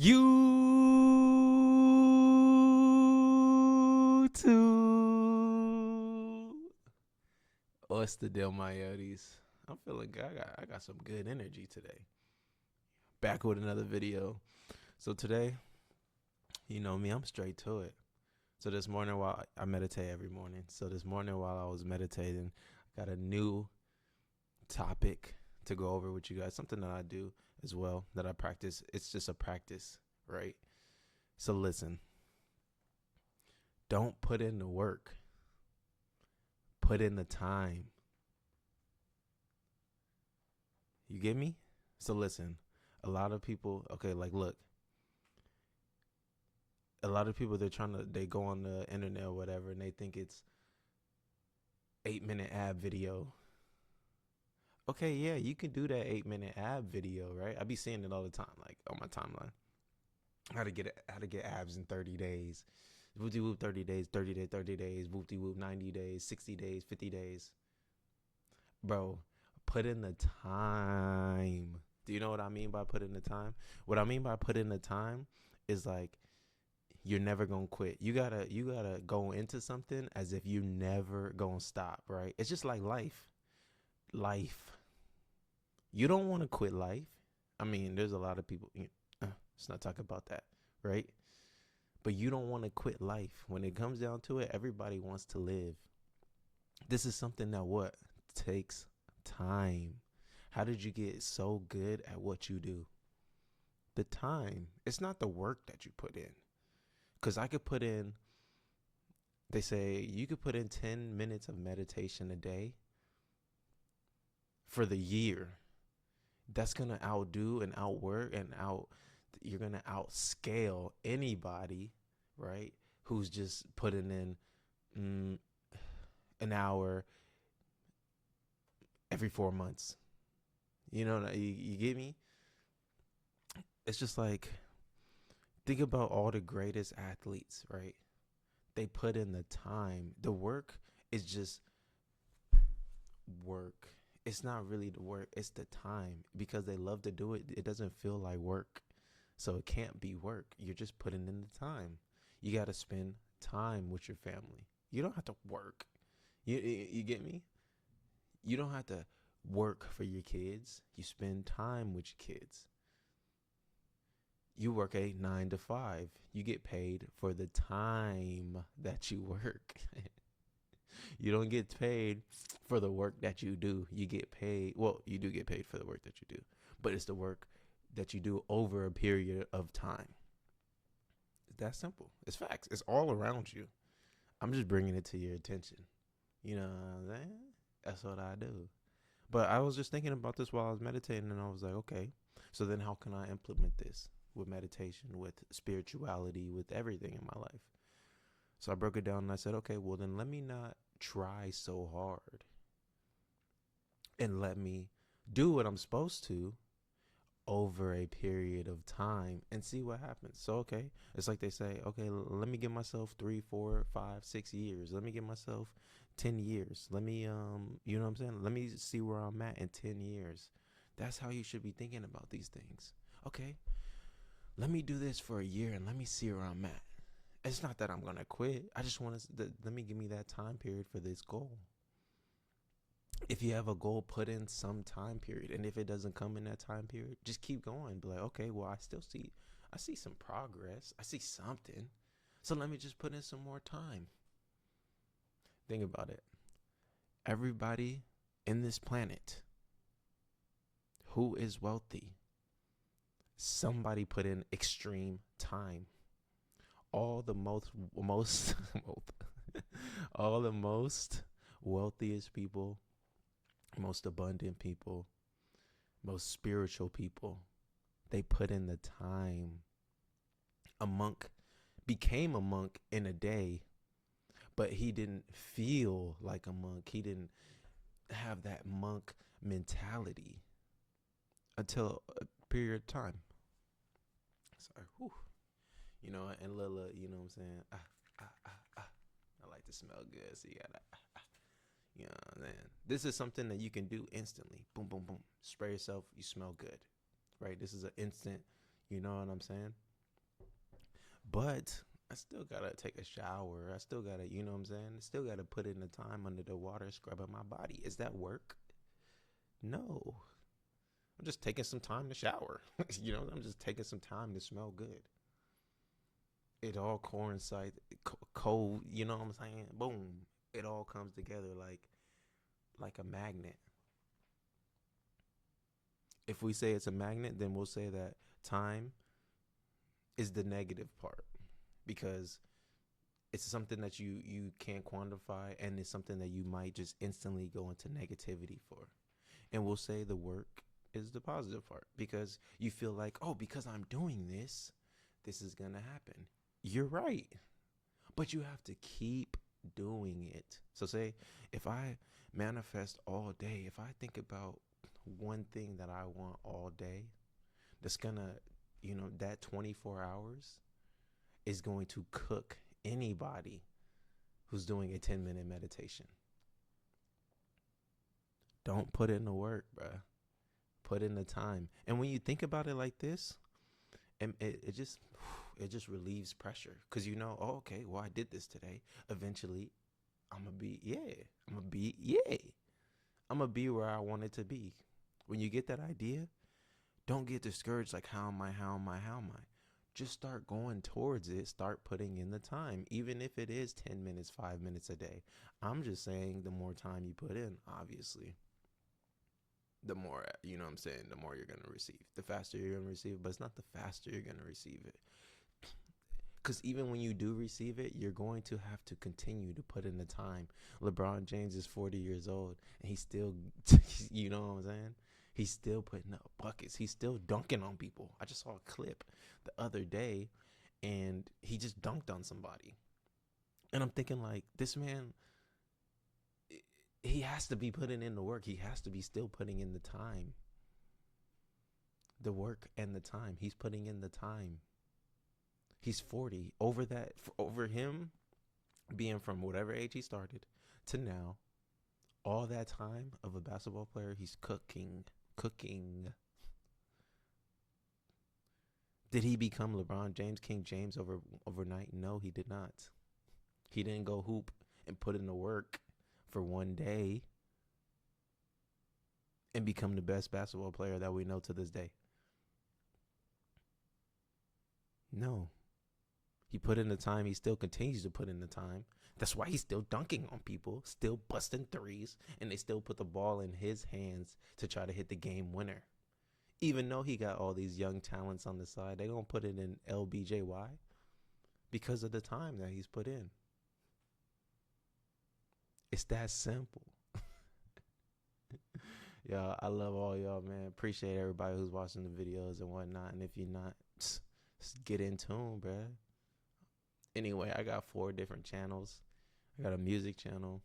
YouTube. What's the deal, my yodis? I'm feeling good. I got some good energy today. Back with another video. So today, you know me, I'm straight to it. So this morning, while I meditate every morning. So this morning, while I was meditating, I got a new topic to go over with you guys. Something that I do as well, that I practice. It's just a practice, right? So listen. Don't put in the work. Put in the time. You get me? So listen, a lot of people, okay, like look, a lot of people, they go on the internet or whatever and they think it's 8-minute ab video. Okay, yeah, you can do that 8-minute ab video, right? I be seeing it all the time, like on my timeline. How to get abs in 30 days. Whoopty whoop 30 days, 30 days, 30 days, whoopty whoop 90 days, 60 days, 50 days. Bro, put in the time. Do you know what I mean by put in the time? What I mean by put in the time is like you're never gonna quit. You gotta go into something as if you never gonna stop, right? It's just like life. You don't want to quit life. I mean, there's a lot of people. Let's not talk about that, right? But you don't want to quit life. When it comes down to it, everybody wants to live. This is something that what takes time. How did you get so good at what you do? The time. It's not the work that you put in. Because I could put in, they say you could put in 10 minutes of meditation a day for the year. That's going to outdo and outwork and you're going to outscale anybody, right? Who's just putting in an hour every 4 months. You know, you get me? It's just like, think about all the greatest athletes, right? They put in the time. The work is just work. It's not really the work. It's the time. Because they love to do it, it doesn't feel like work. So it can't be work. You're just putting in the time. You got to spend time with your family. You don't have to work. You get me? You don't have to work for your kids. You spend time with your kids. You work 9 to 5. You get paid for the time that you work. You don't get paid for the work that you do. You get paid. Well, you do get paid for the work that you do, but it's the work that you do over a period of time. It's that simple. It's facts. It's all around you. I'm just bringing it to your attention. You know what I'm saying? That's what I do. But I was just thinking about this while I was meditating, and I was like, okay, so then how can I implement this with meditation, with spirituality, with everything in my life? So I broke it down and I said, okay, well then let me not try so hard and let me do what I'm supposed to over a period of time and see what happens. So, okay, it's like they say, okay, let me give myself 3, 4, 5, 6 years. Let me give myself 10 years. Let me, you know what I'm saying? Let me see where I'm at in 10 years. That's how you should be thinking about these things. Okay, let me do this for a year and let me see where I'm at. It's not that I'm going to quit. I just want to, let me give me that time period for this goal. If you have a goal, put in some time period. And if it doesn't come in that time period, just keep going. Be like, okay, well, I see some progress. I see something. So let me just put in some more time. Think about it. Everybody in this planet who is wealthy, somebody put in extreme time. All the most all the most wealthiest people, most abundant people, most spiritual people, they put in the time. A monk became a monk in a day, but he didn't feel like a monk. He didn't have that monk mentality until a period of time. Sorry, whew. You know, and Lila, you know what I'm saying? I like to smell good, so you gotta, you know what I'm saying? This is something that you can do instantly. Boom, boom, boom. Spray yourself, you smell good, right? This is an instant, you know what I'm saying? But I still gotta take a shower. I still gotta, you know what I'm saying? I still gotta put in the time under the water scrubbing my body. Is that work? No. I'm just taking some time to shower. I'm just taking some time to smell good. It all coincides, cold. You know what I'm saying? Boom. It all comes together like a magnet. If we say it's a magnet, then we'll say that time is the negative part because it's something that you can't quantify and it's something that you might just instantly go into negativity for. And we'll say the work is the positive part because you feel like, oh, because I'm doing this, this is going to happen. You're right. But you have to keep doing it. So say if I manifest all day, if I think about one thing that I want all day, that's going to, that 24 hours is going to cook anybody who's doing a 10-minute meditation. Don't put in the work, bruh. Put in the time. And when you think about it like this, it just relieves pressure because oh, okay, well, I did this today. Eventually, I'm gonna be where I wanted to be. When you get that idea, don't get discouraged like how am I? Just start going towards it. Start putting in the time, even if it is 10 minutes, 5 minutes a day. I'm just saying the more time you put in, obviously, the more, the more you're going to receive. The faster you're going to receive, but it's not the faster you're going to receive it. Because even when you do receive it, you're going to have to continue to put in the time. LeBron James is 40 years old, and he's still, you know what I'm saying? He's still putting up buckets. He's still dunking on people. I just saw a clip the other day, and he just dunked on somebody. And I'm thinking, like, this man, he has to be putting in the work. He has to be still putting in the time. The work and the time. He's putting in the time. He's 40. Over him being from whatever age he started to now, all that time of a basketball player, he's cooking. Did he become LeBron James, King James overnight? No, he did not. He didn't go hoop and put in the work for one day and become the best basketball player that we know to this day. No. He put in the time. He still continues to put in the time. That's why he's still dunking on people, still busting threes, and they still put the ball in his hands to try to hit the game winner. Even though he got all these young talents on the side, they don't put it in LBJY because of the time that he's put in. It's that simple. Y'all, I love all y'all, man. Appreciate everybody who's watching the videos and whatnot. And if you're not, just get in tune, bruh. Anyway, I got 4 different channels. I got a music channel,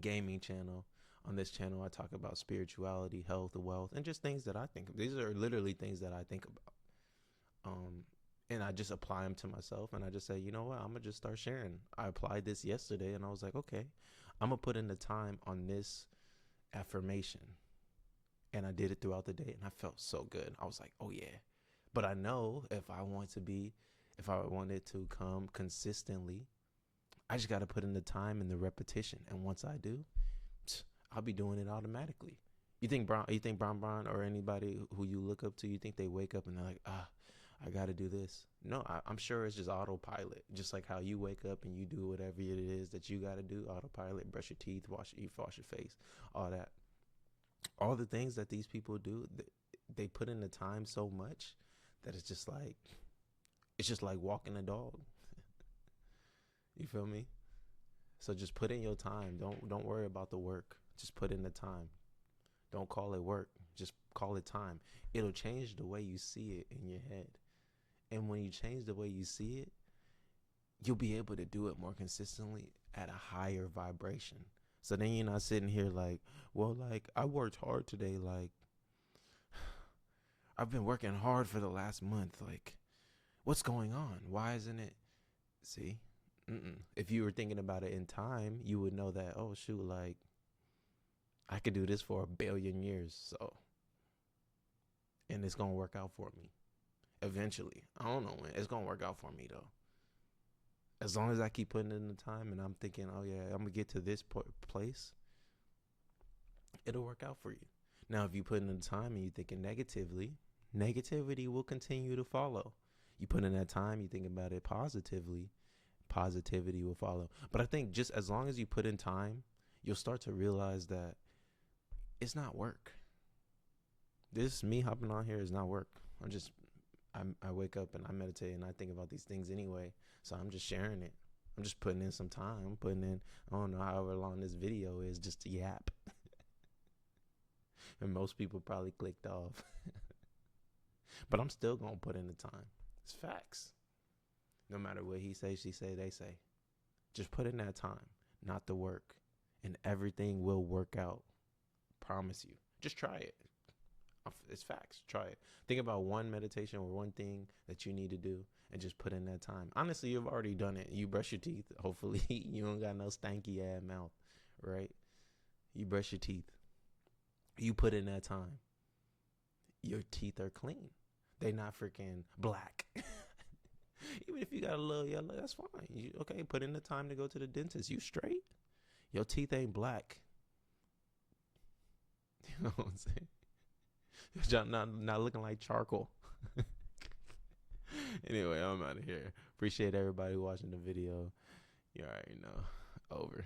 gaming channel. On this channel, I talk about spirituality, health, wealth, and just things that I think of. These are literally things that I think about. And I just apply them to myself. And I just say, you know what? I'm going to just start sharing. I applied this yesterday, and I was like, okay, I'm going to put in the time on this affirmation. And I did it throughout the day, and I felt so good. I was like, oh, yeah. But I know if I wanted to come consistently, I just got to put in the time and the repetition. And once I do, I'll be doing it automatically. You think Bron or anybody who you look up to, you think they wake up and they're like, I got to do this? No, I'm sure it's just autopilot. Just like how you wake up and you do whatever it is that you got to do, autopilot, brush your teeth, wash your face, all that. All the things that these people do, they put in the time so much that it's just like walking a dog. You feel me? So just put in your time. Don't worry about the work. Just put in the time. Don't call it work. Just call it time. It'll change the way you see it in your head. And when you change the way you see it, you'll be able to do it more consistently at a higher vibration. So then you're not sitting here like, well, like, I worked hard today. Like, I've been working hard for the last month. Like, what's going on? Why isn't it? See? If you were thinking about it in time, you would know that, oh, shoot, like, I could do this for 1 billion years. So, and it's going to work out for me eventually. I don't know when. It's going to work out for me, though. As long as I keep putting in the time and I'm thinking, oh yeah, I'm gonna get to this place, it'll work out for you. Now, if you put in the time and you thinking negatively, negativity will continue to follow. You put in that time, you think about it positively, positivity will follow. But I think just as long as you put in time, you'll start to realize that it's not work. This me hopping on here is not work. I wake up and I meditate and I think about these things anyway. So I'm just sharing it. I'm just putting in some time. I'm putting in, I don't know, however long this video is, just to yap. And most people probably clicked off. But I'm still going to put in the time. It's facts. No matter what he say, she say, they say. Just put in that time, not the work. And everything will work out. Promise you. Just try it. It's facts. Try it. Think about one meditation or one thing that you need to do and just put in that time. Honestly, you've already done it. You brush your teeth. Hopefully, you don't got no stanky ass mouth, right? You brush your teeth. You put in that time. Your teeth are clean. They not freaking black. Even if you got a little yellow, that's fine. Okay, put in the time to go to the dentist. You straight? Your teeth ain't black. You know what I'm saying? Not looking like charcoal. Anyway, I'm out of here. Appreciate everybody watching the video. You already know. Over.